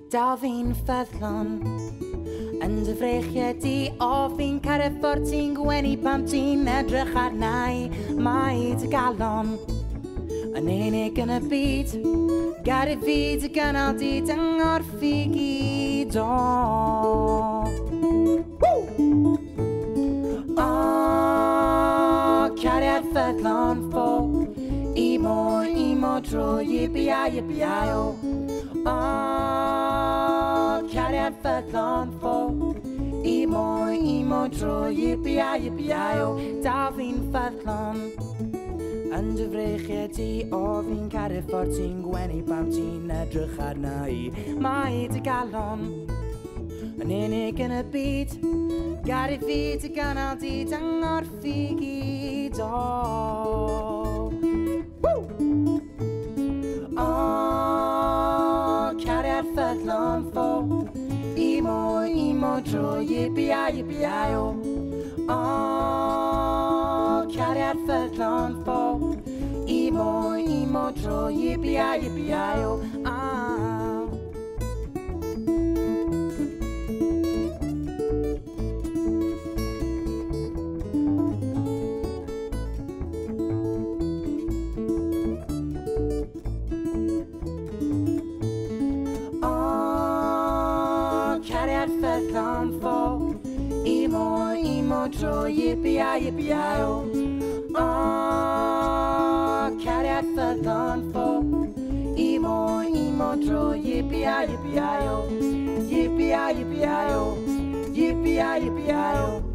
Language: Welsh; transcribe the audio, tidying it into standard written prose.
Da fi'n ffyddlon yn dy frechiad i o fi'n cael y ffordd ti'n gwenu pam ti'n edrych arnau. Mae dy galon yn unig yn y byd, gad I fi dy gynnal di dyngorff I gyd o. Cariad ffyddlon ffo I mo dro yippee-yi-yippee-yi o. Cariad ffyddlon ffo I mo dro yippee-yi-yippee-yi o. Da fi'n ffyddlon yn dy frechiad I o fi'n cael y ffordd ti'n gwenu pam ti'n edrych arna I. Mae dy galon yn unig yn y byd, gad I fi dy gynnal di dyngorff I gyd o. Cariad ffyddlon ffo I mo dro yippee-yi-yippee-yi o. Cariad ffyddlon ffo I mo dro yippee-yi-yippee-yi o. Cariad ffyddlon ffo I mo dro yippee-yi-yippee-yi o. Cariad ffyddlon ffo I mo dro yippee-yi-yippee-yi o. Yippee-yi-yippee-yi o. Yippee-yi-yippee-yi o.